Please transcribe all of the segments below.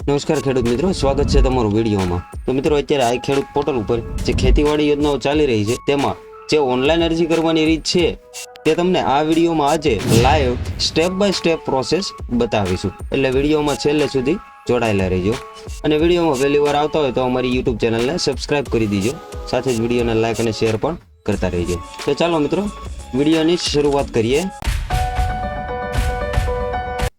નમસ્કાર ખેડૂત મિત્રો, સ્વાગત છે તમારું વિડીયોમાં। તો મિત્રો, અત્યારે આ ખેડૂત પોર્ટલ ઉપર જે ખેતીવાડી યોજનાઓ ચાલી રહી છે તેમાં જે ઓનલાઈન અરજી કરવાની રીત છે તે તમને આ વિડીયોમાં આજે live step by step process બતાવીશું, એટલે વિડીયોમાં છેલ્લે સુધી જોડાયેલા રહેજો। અને વિડીયોમાં પહેલી વાર આવતા હોય તો અમારી યુટ્યુબ ચેનલને સબસ્ક્રાઇબ કરી દીજો, સાથે જ વિડીયોને લાઈક અને શેર પણ કરતા રહેજો। તો ચાલો મિત્રો, વિડીયોની શરૂઆત કરીએ।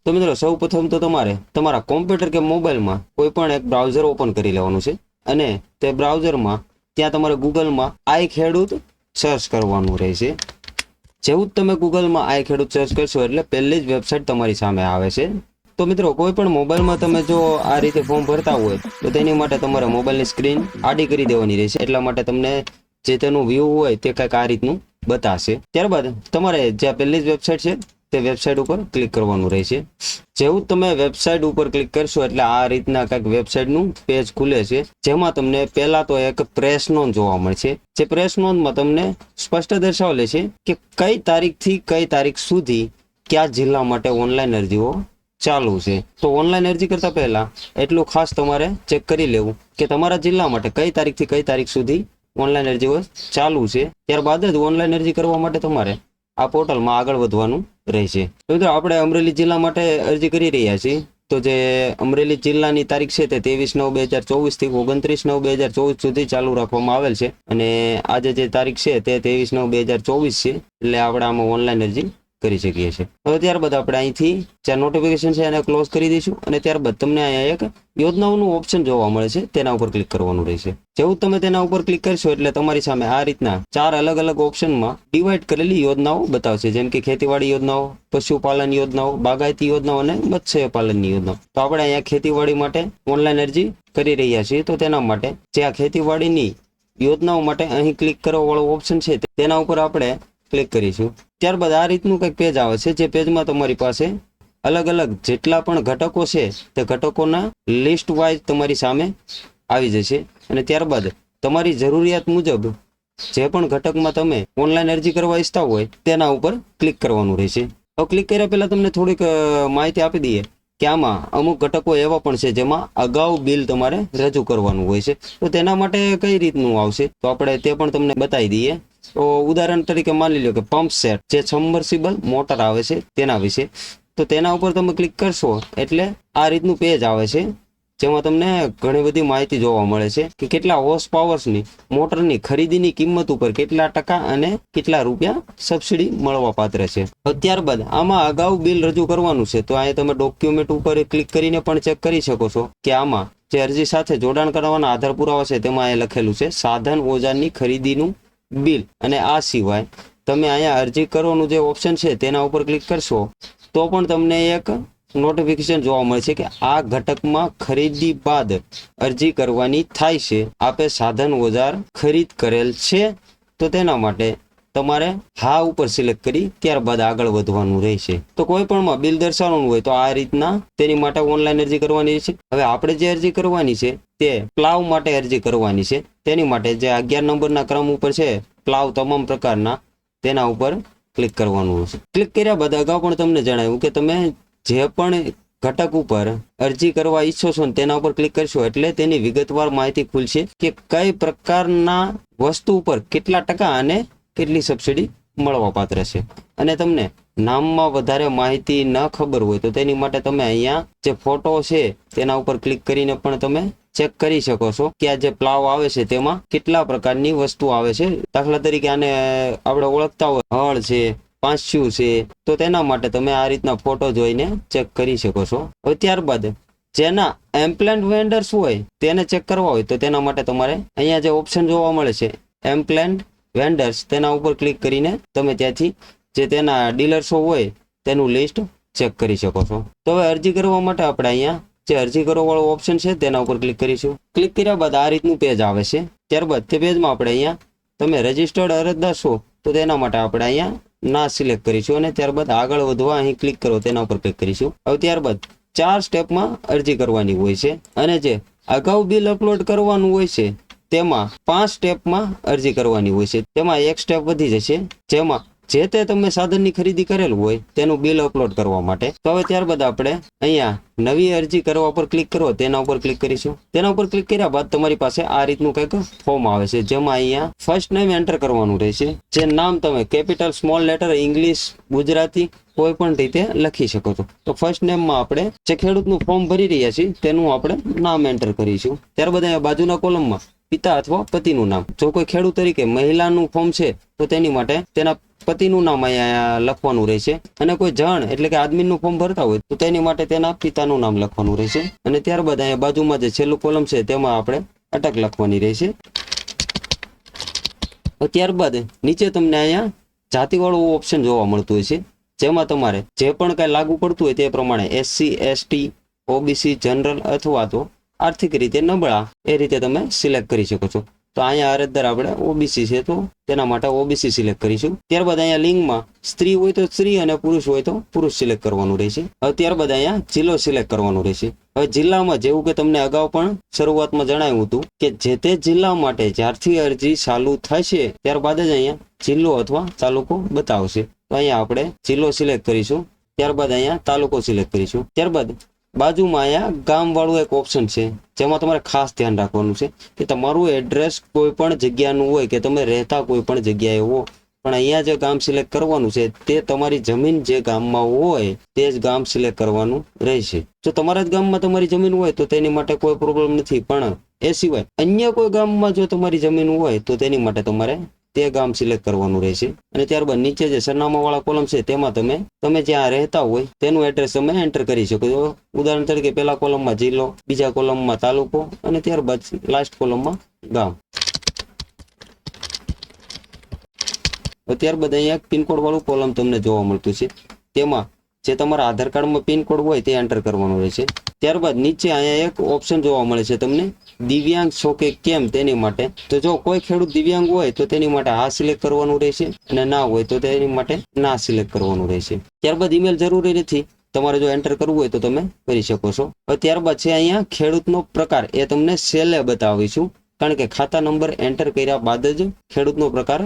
તો મિત્રો, સૌ પ્રથમ તો તમારે તમારા કોમ્પ્યુટર કે મોબાઈલમાં કોઈ પણ એક બ્રાઉઝર ઓપન કરી લેવાનું છે અને તે બ્રાઉઝરમાં ત્યાં તમારે ગૂગલમાં આઈ ખેડૂત સર્ચ કરવાનું રહેશે। જેવું જ તમે ગૂગલમાં આઈ ખેડૂત સર્ચ કરશો એટલે પહેલી જ વેબસાઇટ તમારી સામે આવે છે। તો મિત્રો, કોઈ પણ મોબાઈલમાં તમે જો આ રીતે ફોર્મ ભરતા હોય તો તેની માટે તમારે મોબાઈલની સ્ક્રીન આડી કરી દેવાની રહેશે, એટલા માટે તમને જે તેનું વ્યૂ હોય તે કંઈક આ રીતનું બતાવશે। ત્યારબાદ તમારે જે પહેલી જ વેબસાઇટ છે તે વેબસાઇટ ઉપર ક્લિક કરવાનું રહેશે। જેવું તમે વેબસાઇટ ઉપર ક્લિક કરશો એટલે આ રીતના કંઈક વેબસાઇટનું પેજ ખુલે છે, જેમાં તમને પહેલા તો એક પ્રેસ નોંધ જોવા મળશે। જે પ્રેસ નોંધમાં તમને સ્પષ્ટ દર્શાવેલ છે કે કઈ તારીખથી કઈ તારીખ સુધી કયા જિલ્લા માટે ઓનલાઈન અરજીઓ ચાલુ છે। તો ઓનલાઈન અરજી કરતા પહેલા એટલું ખાસ તમારે ચેક કરી લેવું કે તમારા જિલ્લા માટે કઈ તારીખથી કઈ તારીખ સુધી ઓનલાઈન અરજીઓ ચાલુ છે। ત્યારબાદ જ ઓનલાઈન અરજી કરવા માટે તમારે આ પોર્ટલમાં આગળ વધવાનું રહેશે। તો મિત્રો, આપણે અમરેલી જિલ્લા માટે અરજી કરી રહ્યા છીએ। તો જે અમરેલી જિલ્લાની તારીખ છે તે 23/9/2024 થી 29/9/2024 સુધી ચાલુ રાખવામાં આવેલ છે, અને આજે જે તારીખ છે તે 23/9/2024 છે, એટલે આપણે આમાં ઓનલાઈન અરજી કરી શકીએ છીએ। હવે ત્યારબાદ આપણે અહીંથી જે નોટિફિકેશન છે એને ક્લોઝ કરી દઈશું, અને ત્યારબાદ તમને અહીંયા એક યોજનાઓનું ઓપ્શન જોવા મળે છે, તેના ઉપર ક્લિક કરવાનું રહેશે। જેવું તમે તેના ઉપર ક્લિક કરશો એટલે તમારી સામે આ રીતના 4 અલગ અલગ ઓપ્શનમાં ડિવાઈડ કરેલી યોજનાઓ બતાવશે, જેમ કે ખેતીવાડી યોજનાઓ, પશુપાલન યોજનાઓ, બાગાયતી યોજનાઓ અને મત્સ્યપાલનની યોજનાઓ। તો આપણે અહીંયા ખેતીવાડી માટે ઓનલાઈન અરજી કરી રહ્યા છીએ, તો તેના માટે જે આ ખેતીવાડીની યોજનાઓ માટે અહીં ક્લિક કરવા વાળો ઓપ્શન છે તેના ઉપર આપણે ક્લિક કરીશું। ત્યારબાદ આ રીતનું કંઈક પેજ આવે છે, જે પેજમાં તમારી પાસે અલગ અલગ જેટલા પણ ઘટકો છે તે ઘટકોના લિસ્ટ વાઇઝ તમારી સામે આવી જશે, અને ત્યારબાદ તમારી જરૂરિયાત મુજબ જે પણ ઘટકમાં તમે ઓનલાઈન અરજી કરવા ઈચ્છતા હોય તેના ઉપર ક્લિક કરવાનું રહેશે। હવે ક્લિક કર્યા પહેલા તમને થોડીક માહિતી આપી દઈએ કે આમાં અમુક ઘટકો એવા પણ છે જેમાં અગાઉ બિલ તમારે રજૂ કરવાનું હોય છે। તો તેના માટે કઈ રીતનું આવશે તો આપણે તે પણ તમને બતાવી દઈએ। તો ઉદાહરણ તરીકે માની લો કે પંપ સેટ જે સબમર્સિબલ મોટર આવે છે તેના વિશે, તો તેના ઉપર તમે ક્લિક કરશો એટલે આ રીતનું પેજ આવે છે, જેમાં તમને ઘણી બધી માહિતી જોવા મળે છે કે કેટલા હોર્સ પાવર્સની મોટરની ખરીદીની કિંમત ઉપર કેટલા ટકા અને કેટલા રૂપિયા સબસિડી મળવા પાત્ર છે। ત્યારબાદ આમાં અગાઉ બિલ રજૂ કરવાનું છે, તો અહીંયા તમે ડોક્યુમેન્ટ ઉપર ક્લિક કરીને પણ ચેક કરી શકો છો કે આમાં જે અરજી સાથે જોડાણ કરવાના આધાર પુરાવા છે તેમાં અહીંયા લખેલું છે સાધન ઓજારની ખરીદીનું બિલ। અને આ સિવાય તમે અહીંયા અરજી કરવાનું જે ઓપ્શન છે તેના ઉપર ક્લિક કરશો તો પણ તમને એક નોટિફિકેશન જોવા મળશે કે આ ઘટકમાં ખરીદી બાદ અરજી કરવાની થાય છે, આપે સાધન ઓજાર ખરીદ કરેલ છે, તો તેના માટે તમારે હા ઉપર સિલેક્ટ કરી ત્યારબાદ આગળ વધવાનું રહેશે। તો કોઈ પણમાં બિલ દર્શાવવાનું હોય તો આ રીતના તેની માટે ઓનલાઈન અરજી કરવાની છે। હવે આપણે જે અરજી કરવાની છે તે પ્લાવ માટે અરજી કરવાની છે, તેની માટે જે 11 નંબરના ક્રમ ઉપર છે પ્લાવ તમામ પ્રકારના, તેના ઉપર ક્લિક કરવાનું છે। ક્લિક કર્યા બાદ અગાઉ પણ તમને જણાવ્યું કે તમે જે પણ ઘટક ઉપર અરજી કરવા ઈચ્છો છો તેના ઉપર ક્લિક કરશો એટલે તેની વિગતવાર માહિતી ખુલશે કે કઈ પ્રકારના વસ્તુ ઉપર કેટલા ટકા અને કેટલી સબસિડી મળવા પાત્ર છે। અને તમને નામમાં વધારે માહિતી ન ખબર હોય તો તેની માટે તમે અહીંયા જે ફોટો છે તેના ઉપર ક્લિક કરીને પણ તમે ચેક કરી શકો છો કે આ જે પ્લાવ આવે છે તેમાં કેટલા પ્રકારની વસ્તુ આવે છે। દાખલા તરીકે આને આપણે ઓળખતા હોય હળ છે, પાંચિયું છે, તો તેના માટે તમે આ રીતના ફોટો જોઈને ચેક કરી શકો છો। હવે ત્યારબાદ જેના એમ્પ્લેન્ટ વેન્ડર્સ હોય તેને ચેક કરવા હોય તો તેના માટે તમારે અહીંયા જે ઓપ્શન જોવા મળે છે એમ્પ્લેન્ટ વેન્ડર્સ, તેના ઉપર ક્લિક કરીને તમે ત્યાંથી જે તેના ડીલર્સો હોય તેનું લિસ્ટ ચેક કરી શકો છો। તો હવે અરજી કરવા માટે આપણે અહીંયા જે અરજી કરવા વાળો ઓપ્શન છે તેના ઉપર ક્લિક કરીશું। ક્લિક કર્યા બાદ આ રીતનું પેજ આવે છે। ત્યારબાદ તે પેજમાં આપણે અહીંયા તમે રજિસ્ટર્ડ અરજદાર છો તો તેના માટે આપણે અહીંયા ના સિલેક્ટ કરીશું, અને ત્યારબાદ આગળ વધવા અહીં ક્લિક કરો તેના ઉપર ક્લિક કરીશું। હવે ત્યારબાદ 4 સ્ટેપમાં અરજી કરવાની હોય છે, અને જે અગાઉ બિલ અપલોડ કરવાનું હોય છે તેમાં 5 સ્ટેપમાં અરજી કરવાની હોય છે। તેમાં એક સ્ટેપ વધી જશે, જેમાં જે તે તમે સાધનની ખરીદી કરેલું હોય તેનું બિલ અપલોડ કરવા માટે. તો હવે ત્યારબાદ આપણે અહીંયા નવી અરજી કરવા પર ક્લિક કરો, તેના ઉપર ક્લિક કરીશું. તેના ઉપર ક્લિક કર્યા બાદ તમારી પાસે આ રીતનું કંઈક ફોર્મ આવે છે, જેમાં અહીંયા ફર્સ્ટ નેમ એન્ટર કરવાનું રહેશે. જે નામ તમે capital, small letter, English, Gujarati કોઈ પણ રીતે લખી શકો છો. તો ફર્સ્ટ નેમમાં આપણે જે ખેડૂતનું ફોર્મ ભરી રહ્યા છીએ તેનું આપણે નામ એન્ટર કરીશું. ત્યારબાદ અહીંયા બાજુના કોલમમાં પિતા અથવા પતિનું નામ. જો કોઈ ખેડૂત તરીકે મહિલાનું ફોર્મ છે તો તેની માટે તેના પતિનું નામ અહીંયા લખવાનું રહેશે. અને કોઈ જણ એટલે કે આદમીનું ફોર્મ ભરતા હોય તો તેની માટે તેના પિતાનું નામ લખવાનું રહેશે. અને ત્યારબાદ અહીંયા બાજુમાં જે છેલ્લું કોલમ છે તેમાં આપણે અટક લખવાની રહેશે. ત્યારબાદ નીચે તમને અહીંયા જાતિવાળું ઓપ્શન જોવા મળતું હોય છે, જેમાં તમારે જે પણ કાંઈ લાગુ પડતું હોય તે પ્રમાણે SC, ST, OBC, જનરલ અથવા તો આર્થિક રીતે નબળા એ રીતે તમે સિલેક્ટ કરી શકો છો. તો અહીંયા અરજદાર આપણે OBC છે તો તેના માટે OBC સિલેક્ટ કરીશું. ત્યારબાદ અહીંયા લિંગમાં સ્ત્રી હોય તો સ્ત્રી અને પુરુષ હોય તો પુરુષ સિલેક્ટ કરવાનું રહેશે. હવે ત્યારબાદ અહીંયા જિલ્લો સિલેક્ટ કરવાનું રહેશે. હવે જિલ્લામાં જેવું કે તમને અગાઉ પણ શરૂઆતમાં જણાવ્યું હતું કે જે તે જિલ્લા માટે જ્યારથી અરજી ચાલુ થશે ત્યારબાદ જ અહીંયા જિલ્લો અથવા તાલુકો બતાવશે. તો અહીંયા આપણે જિલ્લો સિલેક્ટ કરીશું. ત્યારબાદ અહીંયા તાલુકો સિલેક્ટ કરીશું. ત્યારબાદ બાજુમાં અહીંયા ગામ વાળું એક ઓપ્શન છે, જેમાં તમારે ખાસ ધ્યાન રાખવાનું છે કે તમારું એડ્રેસ કોઈ પણ જગ્યાનું હોય કે તમે રહેતા કોઈ પણ જગ્યાએ હો, પણ અહીંયા જે ગામ સિલેક્ટ કરવાનું છે તે તમારી જમીન જે ગામમાં હોય તે જ ગામ સિલેક્ટ કરવાનું રહેશે. જો તમારા જ ગામમાં તમારી જમીન હોય તો તેની માટે કોઈ પ્રોબ્લેમ નથી, પણ એ સિવાય અન્ય કોઈ ગામમાં જો તમારી જમીન હોય તો તેની માટે તમારે તે ગામ સિલેક્ટ કરવાનું રહેશે. અને ત્યારબાદ નીચે જે સરનામા વાળા કોલમ છે તેમાં તમે જ્યાં રહેતા હોય તેનું એડ્રેસ તમે એન્ટર કરી શકો છો. ઉદાહરણ તરીકે પહેલા કોલમમાં જિલ્લો, બીજા કોલમમાં તાલુકો અને ત્યારબાદ લાસ્ટ કોલમમાં ગામ. ત્યારબાદ અહીંયા પિનકોડ વાળું કોલમ તમને જોવા મળતું છે, તેમાં જે તમારા આધાર કાર્ડમાં પિનકોડ હોય તે એન્ટર કરવાનું રહેશે. ત્યારબાદ નીચે અહીંયા એક ઓપ્શન જોવા મળે છે તમને દિવ્યાંગ છો કે કેમ તેની માટે. તો જો કોઈ ખેડૂત દિવ્યાંગ હોય તો તેની માટે હા સિલેક્ટ કરવાનું રહેશે અને ના હોય તો તેની માટે ના સિલેક્ટ કરવાનું રહેશે. ત્યારબાદ ઈમેલ જરૂરી નથી, તમારે જો એન્ટર કરવું હોય તો તમે કરી શકો છો. ત્યારબાદ છે અહીંયા ખેડૂતનો પ્રકાર, એ તમને છેલ્લે બતાવીશું, કારણ કે ખાતા નંબર એન્ટર કર્યા બાદ જ ખેડૂતનો પ્રકાર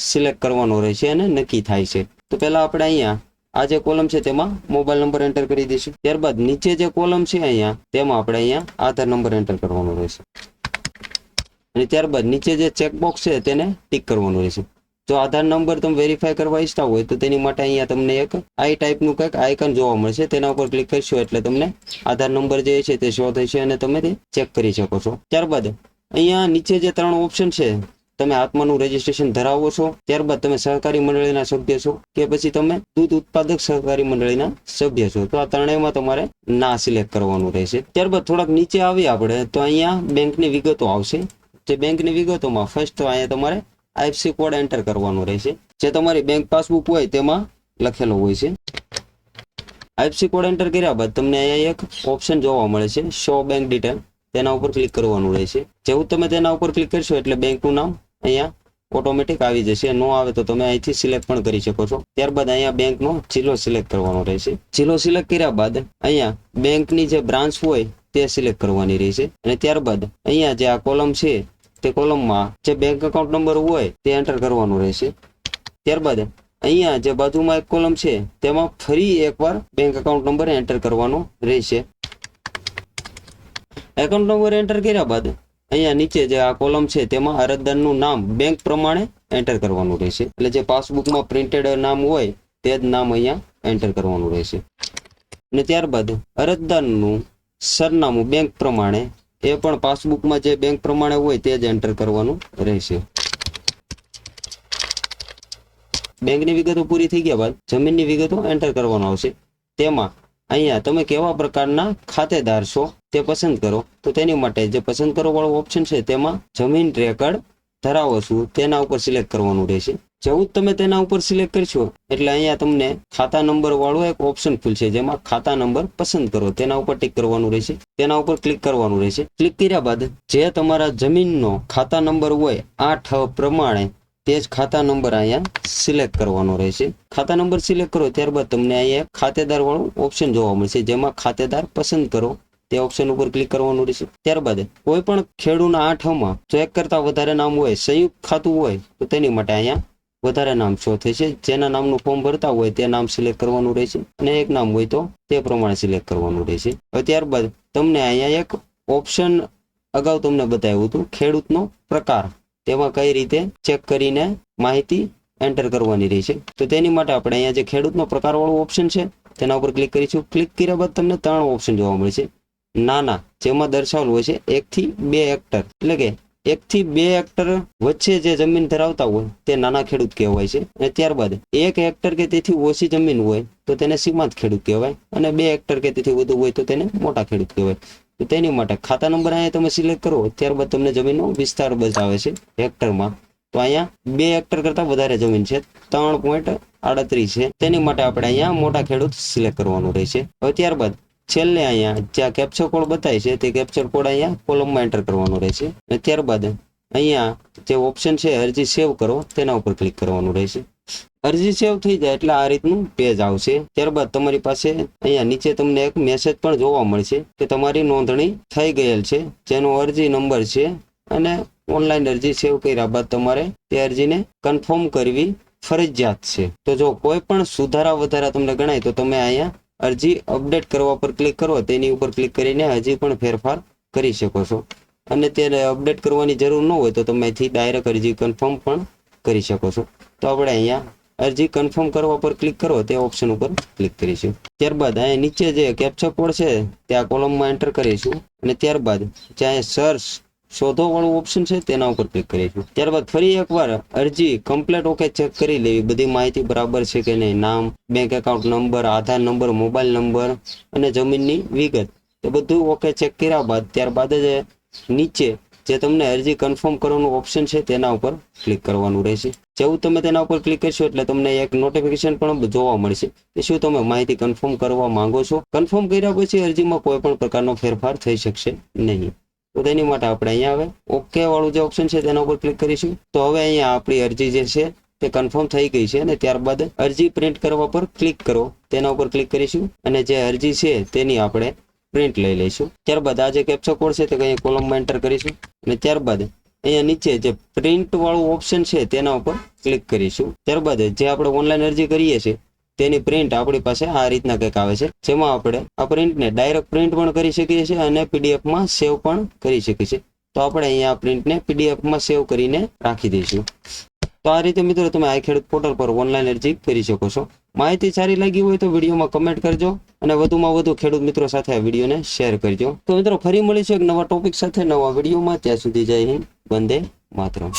સિલેક્ટ કરવાનો રહેશે અને નક્કી થાય છે. તો પહેલા આપણે અહીંયા આ જે કોલમ છે તેમાં મોબાઈલ નંબર એન્ટર કરી દઈશું. ત્યારબાદ નીચે જે કોલમ છે અહીંયા તેમાં આપણે અહીંયા આધાર નંબર એન્ટર કરવાનો રહેશે. અને ત્યારબાદ નીચે જે ચેકબોક્સ છે તેને ટીક કરવાનું રહેશે. જો આધાર નંબર તમે વેરીફાઈ કરવા ઈચ્છતા હોય તો તેની માટે અહીંયા તમને એક આઈ ટાઈપનું કંઈક આઇકન જોવા મળશે, તેના ઉપર ક્લિક કરશો એટલે તમને આધાર નંબર જે છે તે શો થશે અને તમે તે ચેક કરી શકો છો. ત્યારબાદ અહીંયા નીચે જે 3 ઓપ્શન છે, તમે આત્માનું રજીસ્ટ્રેશન ધરાવો છો, ત્યારબાદ તમે સહકારી મંડળીના સભ્ય છો કે પછી તમે દૂધ ઉત્પાદક સહકારી મંડળીના સભ્ય છો, તો આ ત્રણેયમાં તમારે ના સિલેક્ટ કરવાનું રહેશે. ત્યારબાદ થોડાક નીચે આવી આપણે તો અહીંયા બેંકની વિગતો આવશે. જે બેંકની વિગતોમાં ફર્સ્ટ તો અહીંયા તમારે IFSC કોડ એન્ટર કરવાનો રહેશે, જે તમારી બેંક પાસબુક હોય તેમાં લખેલો હોય છે. IFSC કોડ એન્ટર કર્યા બાદ તમને અહીંયા એક ઓપ્શન જોવા મળે છે શો બેંક ડિટેલ, તેના ઉપર ક્લિક કરવાનું રહેશે. જેવું તમે તેના ઉપર ક્લિક કરશો એટલે બેંકનું નામ અહીંયા ઓટોમેટિક આવી જશે. નો આવે તો તમે અહીંથી સિલેક્ટ પણ કરી શકો છો. ત્યારબાદ અહીંયા બેંકનો જિલ્લો સિલેક્ટ કરવાનો રહેશે. જિલ્લો સિલેક્ટ કર્યા બાદ અહીંયા બેંકની જે બ્રાન્ચ હોય તે સિલેક્ટ કરવાની રહેશે. અને ત્યારબાદ અહીંયા જે આ કોલમ છે તે કોલમમાં જે બેંક એકાઉન્ટ નંબર હોય તે એન્ટર કરવાનું રહેશે. ત્યારબાદ અહીંયા જે બાજુમાં એક કોલમ છે તેમાં ફરી એકવાર બેંક એકાઉન્ટ નંબર એન્ટર કરવાનો રહેશે. એકાઉન્ટ નંબર એન્ટર કર્યા બાદ અહીંયા નીચે જે આ કોલમ છે તેમાં અરજદારનું નામ બેંક પ્રમાણે એન્ટર કરવાનું રહેશે. એટલે જે પાસબુકમાં પ્રિન્ટેડ નામ હોય તે જ નામ અહીંયા એન્ટર કરવાનું રહેશે. અને ત્યારબાદ અરજદારનું સરનામું બેંક પ્રમાણે, એ પણ પાસબુકમાં જે બેંક પ્રમાણે હોય તે જ એન્ટર કરવાનું રહેશે. બેંકની વિગતો પૂરી થઈ ગયા બાદ જમીનની વિગતો એન્ટર કરવાનો આવશે. તેમાં અહીંયા તમે કેવા પ્રકારના ખાતેદાર છો તે પસંદ કરો, તો તેની માટે જે પસંદ કરો વાળો ઓપ્શન છે તેમાં જમીન રેકર્ડ ધરાવો છું તેના ઉપર સિલેક્ટ કરવાનું રહેશે. જેવું જ તમે તેના ઉપર સિલેક્ટ કરશો એટલે અહીંયા તમને ખાતા નંબર વાળો એક ઓપ્શન ખુલશે, જેમાં ખાતા નંબર પસંદ કરો તેના ઉપર ટિક કરવાનું રહેશે. તેના ઉપર ક્લિક કરવાનું રહેશે. ક્લિક કર્યા બાદ જે તમારા જમીનનો ખાતા નંબર હોય 8 પ્રમાણે તે જ ખાતા નંબર અહીંયા સિલેક્ટ કરવાનો રહેશે. ખાતા નંબર સિલેક્ટ કરો ત્યારબાદ તમને અહીંયા ખાતેદાર વાળું ઓપ્શન જોવા મળશે, જેમાં ખાતેદાર પસંદ કરો તે ઓપ્શન ઉપર ક્લિક કરવાનું રહેશે. ત્યારબાદ કોઈ પણ ખેડૂતના 8માં જો 1 કરતા વધારે નામ હોય, સંયુક્ત ખાતું હોય તો તેની માટે અહીંયા વધારે નામ શો થશે. જેના નામનું ફોર્મ ભરતા હોય તે નામ સિલેક્ટ કરવાનું રહેશે અને એક નામ હોય તો તે પ્રમાણે સિલેક્ટ કરવાનું રહેશે. હવે ત્યારબાદ તમને અહીંયા એક ઓપ્શન અગાઉ તમને બતાવ્યું હતું, ખેડૂતનો પ્રકાર, તેમાં કઈ રીતે ચેક કરીને માહિતી એન્ટર કરવાની રહેશે. તો તેની માટે આપણે અહીંયા જે ખેડૂતનો પ્રકારવાળું ઓપ્શન છે તેના ઉપર ક્લિક કરીશું. ક્લિક કર્યા બાદ તમને 3 ઓપ્શન જોવા મળશે. નાના, જેમાં દર્શાવેલું હોય છે 1 થી 2 હેક્ટર, એટલે કે 1 થી 2 હેક્ટર વચ્ચે જે જમીન ધરાવતા હોય તે નાના ખેડૂત કહેવાય છે. અને ત્યારબાદ 1 હેક્ટર કે તેથી ઓછી જમીન હોય તો તેને સીમાંત ખેડૂત કહેવાય, અને 2 હેક્ટર કે તેથી વધુ હોય તો તેને મોટા ખેડૂત કહેવાય. તો તેની માટે ખાતા નંબર અહીંયા તમે સિલેક્ટ કરો, ત્યારબાદ તમને જમીનનો વિસ્તાર બતાવે છે હેક્ટરમાં. તો અહીંયા 2 હેક્ટર કરતા વધારે જમીન છે, 3.38 છે. તેની માટે આપણે અહીંયા મોટા ખેડૂત સિલેક્ટ કરવાનું રહેશે. હવે ત્યારબાદ છેલ્લે અહીંયા જ્યાં કેપ્ચર કોડ બતાવે છે તે કેપ્ચર કોડ અહીંયા કોલમમાં એન્ટર કરવાનો રહેશે. અને ત્યારબાદ અહીંયા જે ઓપ્શન છે અરજી સેવ કરો તેના ઉપર ક્લિક કરવાનું રહેશે. અરજી સેવ થઈ જાય એટલે આ રીતનું પેજ આવશે. ત્યારબાદ તમારી પાસે અહીંયા નીચે તમને એક મેસેજ પણ જોવા મળશે કે તમારી નોંધણી થઈ ગયેલ છે, જેનો અરજી નંબર છે, અને ઓનલાઈન અરજી સેવ કર્યા બાદ તમારે તે અરજીને કન્ફર્મ કરવી ફરજિયાત છે. તો જો કોઈ પણ સુધારા વધારા તમને ગણાય તો તમે અહીંયા અરજી અપડેટ કરવા પર ક્લિક કરો, તેની ઉપર ક્લિક કરીને હજી પણ ફેરફાર કરી શકો છો. અને તેને અપડેટ કરવાની જરૂર ન હોય તો તમે અહીંથી ડાયરેક્ટ અરજી કન્ફર્મ પણ કરી શકો છો. તો આપણે અહીંયા અરજી કન્ફર્મ કરવા પર ક્લિક કરો તે ઓપ્શન ઉપર ક્લિક કરીશું. ત્યારબાદ અહીંયા નીચે જે કેપ્ચર કોડ છે તે આ કોલમમાં એન્ટર કરીશું, અને ત્યારબાદ જ્યાં સર્ચ શોધો વાળું ઓપ્શન છે તેના ઉપર ક્લિક કરીશું. ત્યારબાદ ફરી એકવાર અરજી કમ્પ્લીટ ઓકે ચેક કરી લેવી, બધી માહિતી બરાબર છે કે નહીં, નામ, બેંક એકાઉન્ટ નંબર, આધાર નંબર, મોબાઈલ નંબર અને જમીનની વિગત, એ બધું ઓકે ચેક કર્યા બાદ ત્યારબાદ જ નીચે જે તમને અરજી કન્ફર્મ કરવાનું ઓપ્શન છે તેના ઉપર ક્લિક કરવાનું રહેશે. જેવું તમે તેના ઉપર ક્લિક કરશો એટલે તમને એક નોટિફિકેશન પણ જોવા મળશે કે શું તમે માહિતી કન્ફર્મ કરવા માંગો છો. કન્ફર્મ કર્યા પછી અરજીમાં કોઈ પણ પ્રકારનો ફેરફાર થઈ શકશે નહીં. તો તેની માટે આપણે અહીંયા હવે ઓકે વાળું જે ઓપ્શન છે તેના ઉપર ક્લિક કરીશું. તો હવે અહીંયા આપણી અરજી જે છે તે કન્ફર્મ થઈ ગઈ છે, અને ત્યારબાદ અરજી પ્રિન્ટ કરવા પર ક્લિક કરો તેના ઉપર ક્લિક કરીશું, અને જે અરજી છે તેની આપણે પ્રિન્ટ લઈ લઈશું. ત્યારબાદ આ જે કેપ્ચર કોડ છે તે અહીંયા કોલમમાં એન્ટર કરીશું, અને ત્યારબાદ અહીંયા નીચે જે પ્રિન્ટ વાળું ઓપ્શન છે તેના ઉપર ક્લિક કરીશું. ત્યારબાદ જે આપણે ઓનલાઈન અરજી કરીએ છીએ તેની પ્રિન્ટ આપણી પાસે આ રીતના કંઈક આવે છે, જેમાં આપણે આ પ્રિન્ટને ડાયરેક્ટ પ્રિન્ટ પણ કરી શકીએ છીએ અને પીડીએફમાં સેવ પણ કરી શકીએ છીએ. તો આપણે અહીંયા પ્રિન્ટને પીડીએફમાં સેવ કરીને રાખી દઈશું. તો આ રીતે મિત્રો તમે આ ખેડૂત પોર્ટલ પર ઓનલાઈન અરજી કરી શકો છો. માહિતી સારી લાગી હોય તો વિડીયોમાં કમેન્ટ કરજો, અને વધુમાં વધુ ખેડૂત મિત્રો સાથે આ વિડીયોને શેર કરજો. તો મિત્રો ફરી મળીશું એક નવા ટોપિક સાથે નવા વિડીયોમાં. ત્યાં સુધી જય હિન્દ, વંદે માતરમ.